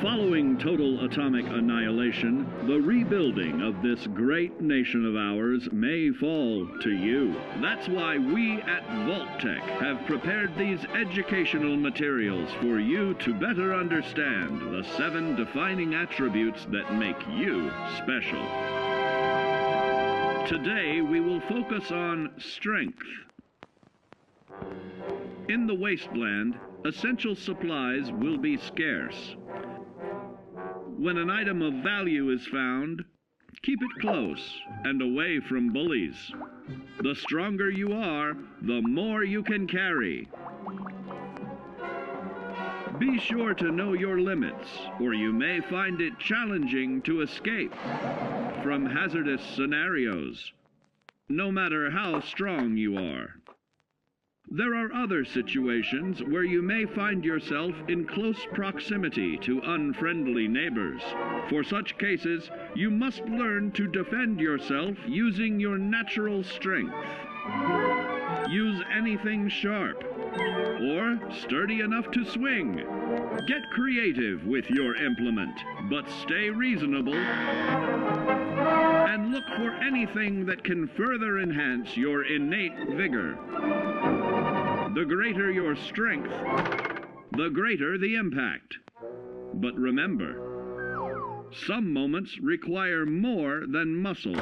Following total atomic annihilation, the rebuilding of this great nation of ours may fall to you. That's why we at Vault-Tec have prepared these educational materials for you to better understand the 7 defining attributes that make you special. Today, we will focus on strength. In the wasteland, essential supplies will be scarce. When an item of value is found, keep it close and away from bullies. The stronger you are, the more you can carry. Be sure to know your limits, or you may find it challenging to escape from hazardous scenarios, no matter how strong you are. There are other situations where you may find yourself in close proximity to unfriendly neighbors. For such cases, you must learn to defend yourself using your natural strength. Use anything sharp or sturdy enough to swing. Get creative with your implement, but stay reasonable and look for anything that can further enhance your innate vigor. The greater your strength, the greater the impact. But remember, some moments require more than muscle.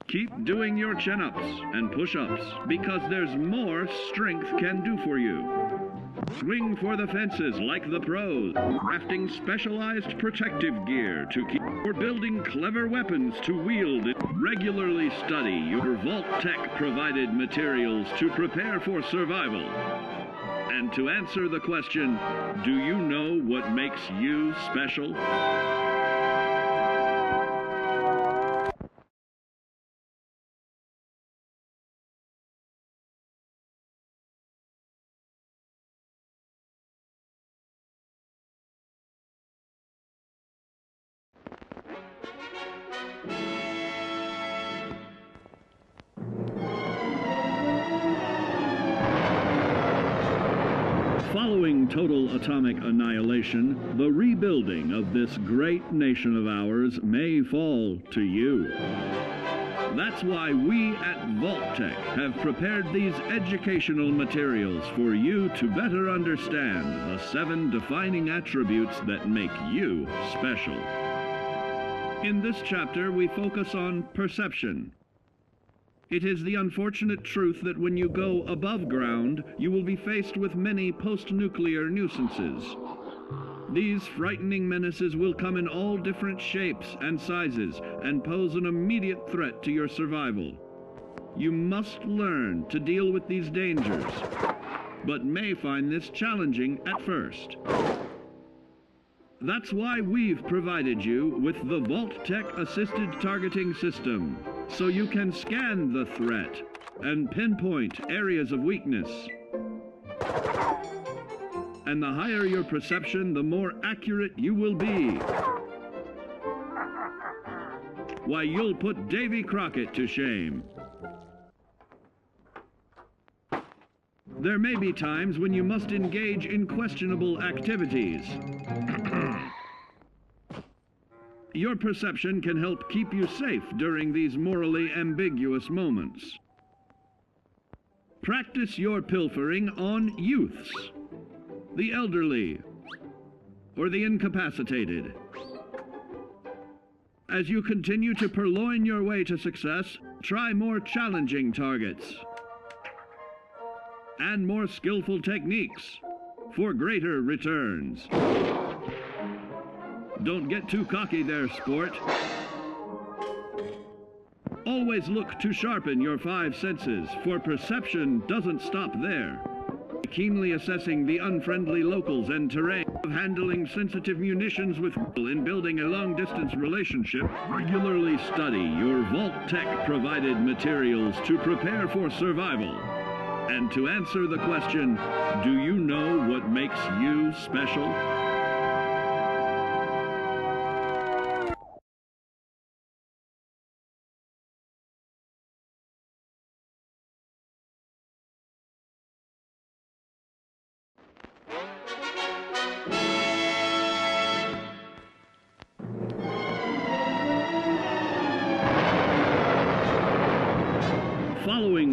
Keep doing your chin-ups and push-ups because there's more strength can do for you. Swing for the fences like the pros, crafting specialized protective gear to keep, or building clever weapons to wield. Regularly study your Vault-Tec provided materials to prepare for survival. And to answer the question, do you know what makes you special? Following total atomic annihilation, the rebuilding of this great nation of ours may fall to you. That's why we at Vault-Tec have prepared these educational materials for you to better understand the 7 defining attributes that make you special. In this chapter, we focus on perception. It is the unfortunate truth that when you go above ground, you will be faced with many post-nuclear nuisances. These frightening menaces will come in all different shapes and sizes and pose an immediate threat to your survival. You must learn to deal with these dangers, but may find this challenging at first. That's why we've provided you with the Vault-Tec assisted targeting system, so you can scan the threat and pinpoint areas of weakness. And the higher your perception, the more accurate you will be. Why, you'll put Davy Crockett to shame. There may be times when you must engage in questionable activities. Your perception can help keep you safe during these morally ambiguous moments. Practice your pilfering on youths, the elderly, or the incapacitated. As you continue to purloin your way to success, try more challenging targets and more skillful techniques for greater returns. Don't get too cocky there, sport. Always look to sharpen your 5 senses, for perception doesn't stop there. Keenly assessing the unfriendly locals and terrain, of handling sensitive munitions with in building a long-distance relationship. Regularly study your Vault-Tec provided materials to prepare for survival. And to answer the question, do you know what makes you special?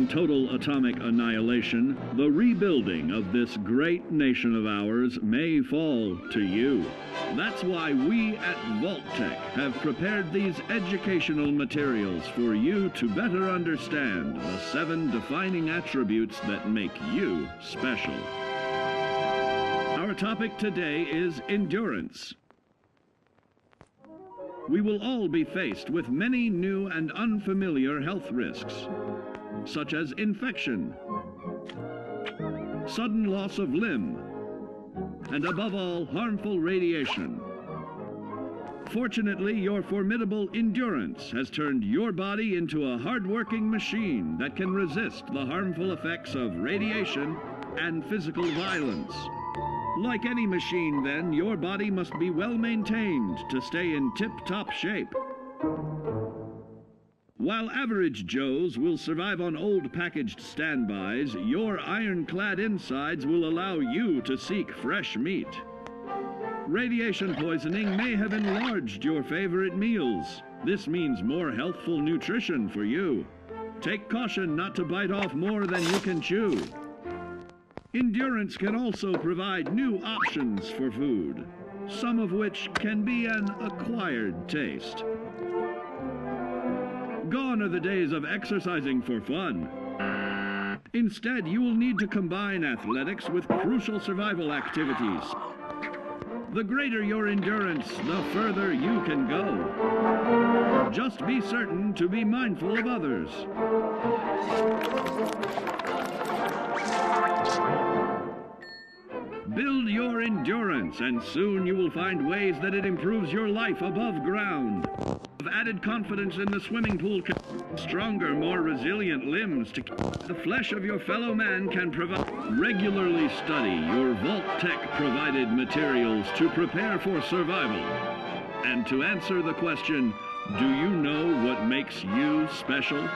Following total atomic annihilation, the rebuilding of this great nation of ours may fall to you. That's why we at Vault-Tec have prepared these educational materials for you to better understand the 7 defining attributes that make you special. Our topic today is endurance. We will all be faced with many new and unfamiliar health risks, such as infection, sudden loss of limb, and above all, harmful radiation. Fortunately, your formidable endurance has turned your body into a hard-working machine that can resist the harmful effects of radiation and physical violence. Like any machine, then, your body must be well maintained to stay in tip-top shape. While average Joes will survive on old packaged standbys, your ironclad insides will allow you to seek fresh meat. Radiation poisoning may have enlarged your favorite meals. This means more healthful nutrition for you. Take caution not to bite off more than you can chew. Endurance can also provide new options for food, some of which can be an acquired taste. Gone are the days of exercising for fun. Instead, you will need to combine athletics with crucial survival activities. The greater your endurance, the further you can go. Just be certain to be mindful of others. Build your endurance, and soon you will find ways that it improves your life above ground. Have added confidence in the swimming pool, stronger, more resilient limbs to keep the flesh of your fellow man can provide. Regularly study your Vault-Tec provided materials to prepare for survival. And to answer the question, do you know what makes you special?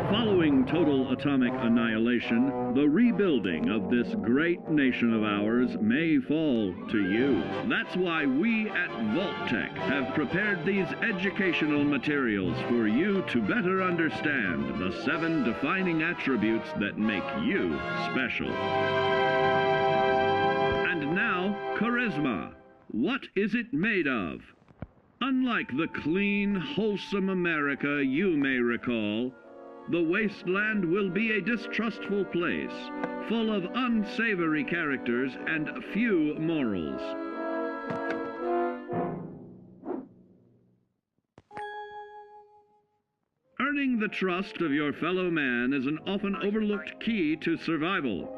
Following total atomic annihilation, the rebuilding of this great nation of ours may fall to you. That's why we at Vault-Tec have prepared these educational materials for you to better understand the 7 defining attributes that make you special. And now, charisma. What is it made of? Unlike the clean, wholesome America you may recall, the wasteland will be a distrustful place, full of unsavory characters and few morals. Earning the trust of your fellow man is an often overlooked key to survival.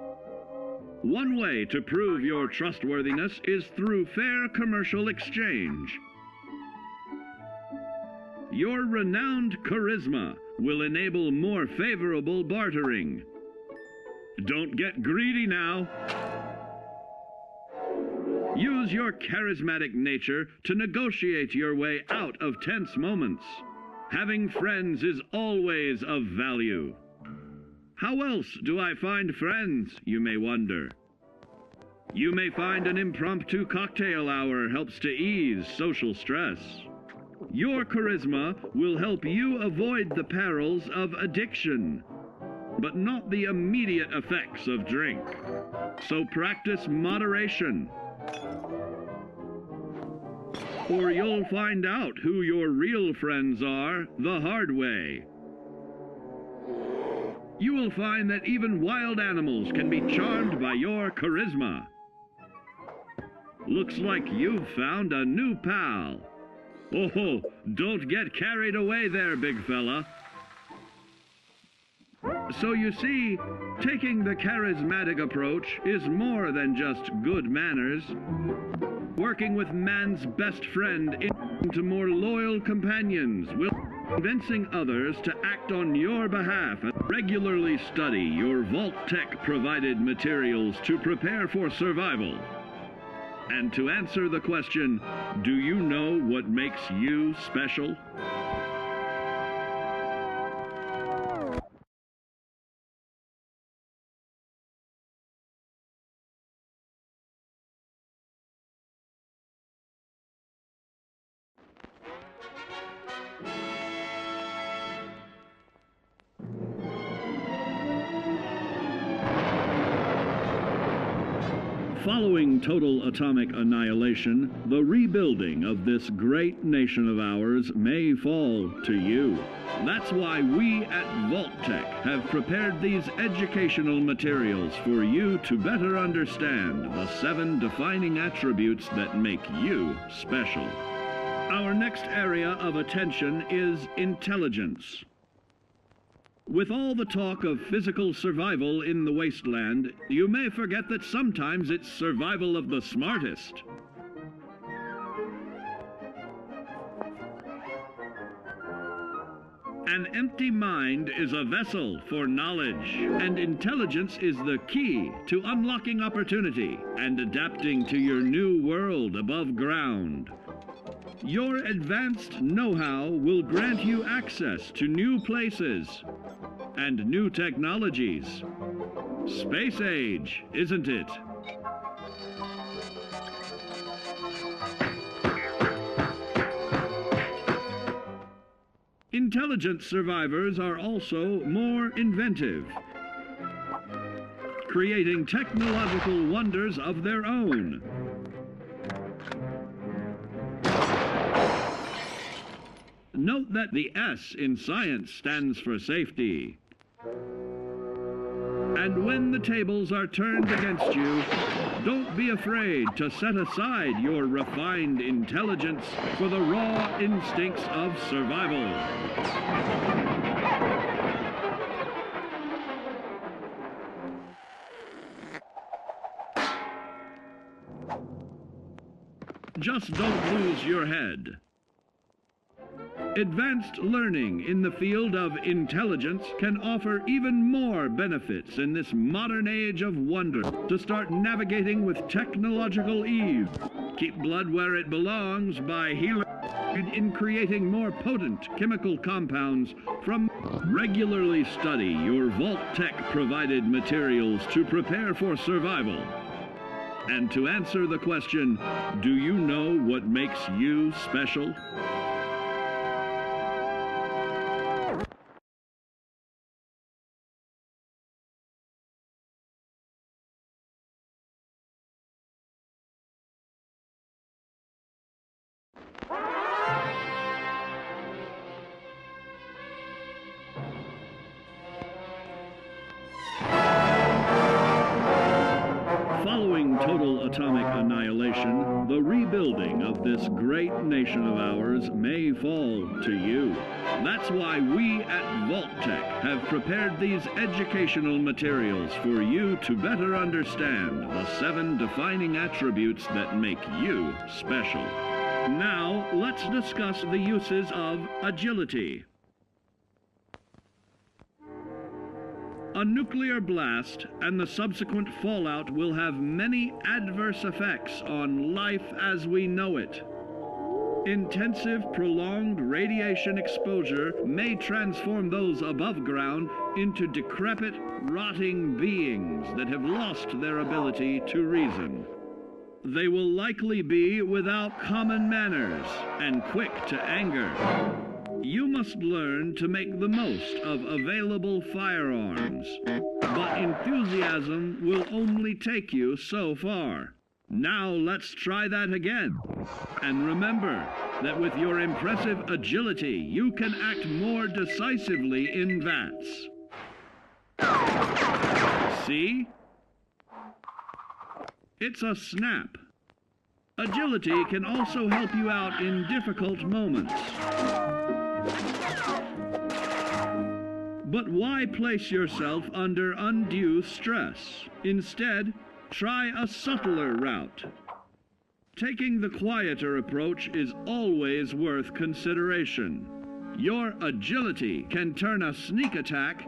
One way to prove your trustworthiness is through fair commercial exchange. Your renowned charisma will enable more favorable bartering. Don't get greedy now. Use your charismatic nature to negotiate your way out of tense moments. Having friends is always of value. How else do I find friends, you may wonder? You may find an impromptu cocktail hour helps to ease social stress. Your charisma will help you avoid the perils of addiction, but not the immediate effects of drink. So practice moderation, or you'll find out who your real friends are the hard way. You will find that even wild animals can be charmed by your charisma. Looks like you've found a new pal. Oh, don't get carried away there, big fella. So you see, taking the charismatic approach is more than just good manners. Working with man's best friend into more loyal companions will convincing others to act on your behalf. Regularly study your Vault-Tec provided materials to prepare for survival. And to answer the question, do you know what makes you special? Following total atomic annihilation, the rebuilding of this great nation of ours may fall to you. That's why we at Vault-Tec have prepared these educational materials for you to better understand the 7 defining attributes that make you special. Our next area of attention is intelligence. With all the talk of physical survival in the wasteland, you may forget that sometimes it's survival of the smartest. An empty mind is a vessel for knowledge, and intelligence is the key to unlocking opportunity and adapting to your new world above ground. Your advanced know-how will grant you access to new places and new technologies. Space age, isn't it? Intelligent survivors are also more inventive, creating technological wonders of their own. Note that the S in science stands for safety. And when the tables are turned against you, don't be afraid to set aside your refined intelligence for the raw instincts of survival. Just don't lose your head. Advanced learning in the field of intelligence can offer even more benefits in this modern age of wonder. To start navigating with technological ease, keep blood where it belongs by healing in creating more potent chemical compounds from. Regularly study your Vault-Tec provided materials to prepare for survival. And to answer the question, do you know what makes you special? Following total atomic annihilation, the rebuilding of this great nation of ours may fall to you. That's why we at Vault-Tec have prepared these educational materials for you to better understand the 7 defining attributes that make you special. Now, let's discuss the uses of agility. A nuclear blast and the subsequent fallout will have many adverse effects on life as we know it. Intensive, prolonged radiation exposure may transform those above ground into decrepit, rotting beings that have lost their ability to reason. They will likely be without common manners and quick to anger. You must learn to make the most of available firearms, but enthusiasm will only take you so far. Now let's try that again. And remember that with your impressive agility, you can act more decisively in VATS. See? It's a snap. Agility can also help you out in difficult moments. But why place yourself under undue stress? Instead, try a subtler route. Taking the quieter approach is always worth consideration. Your agility can turn a sneak attack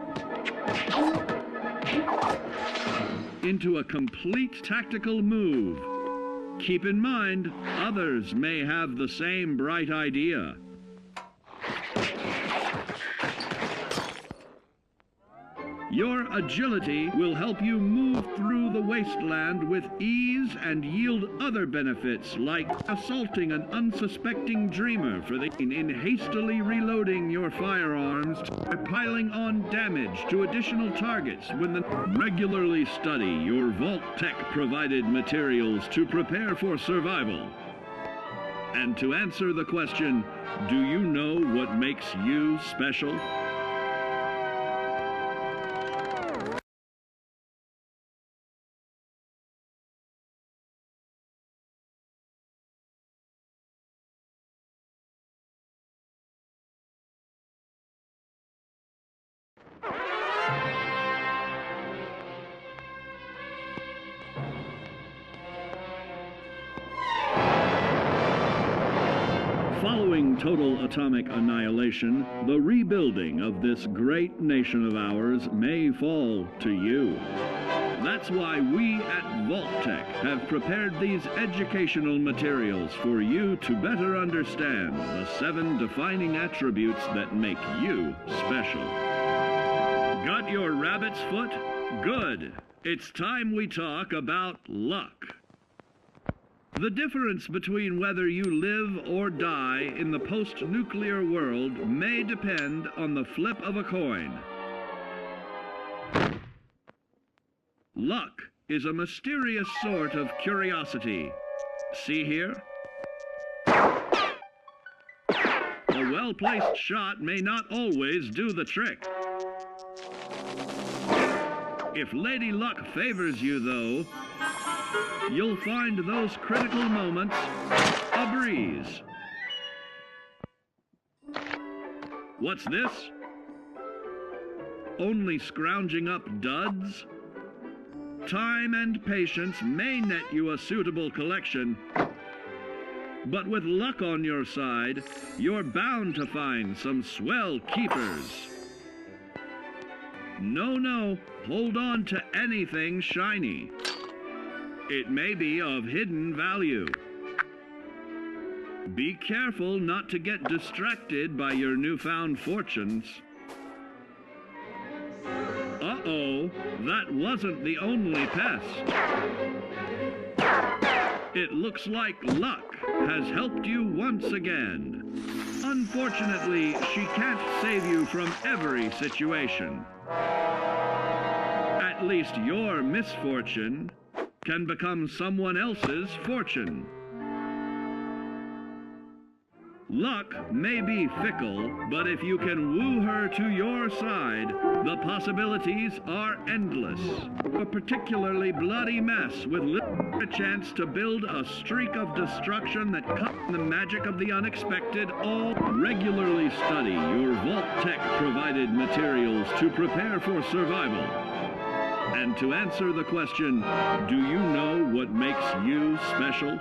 into a complete tactical move. Keep in mind, others may have the same bright idea. Your agility will help you move through the wasteland with ease and yield other benefits like assaulting an unsuspecting dreamer in hastily reloading your firearms, or piling on damage to additional targets regularly study your Vault-Tec provided materials to prepare for survival. And to answer the question, do you know what makes you special? Following total atomic annihilation, the rebuilding of this great nation of ours may fall to you. That's why we at Vault-Tec have prepared these educational materials for you to better understand the 7 defining attributes that make you special. Got your rabbit's foot? Good. It's time we talk about luck. The difference between whether you live or die in the post-nuclear world may depend on the flip of a coin. Luck is a mysterious sort of curiosity. See here? A well-placed shot may not always do the trick. If Lady Luck favors you, though, you'll find those critical moments a breeze. What's this? Only scrounging up duds? Time and patience may net you a suitable collection, but with luck on your side, you're bound to find some swell keepers. No, hold on to anything shiny. It may be of hidden value. Be careful not to get distracted by your newfound fortunes. Uh-oh, that wasn't the only pest. It looks like luck has helped you once again. Unfortunately, she can't save you from every situation. At least your misfortune can become someone else's fortune. Luck may be fickle, but if you can woo her to your side, the possibilities are endless. A particularly bloody mess with a chance to build a streak of destruction that cuts the magic of the unexpected. All regularly study your Vault-Tec provided materials to prepare for survival. And to answer the question, do you know what makes you special?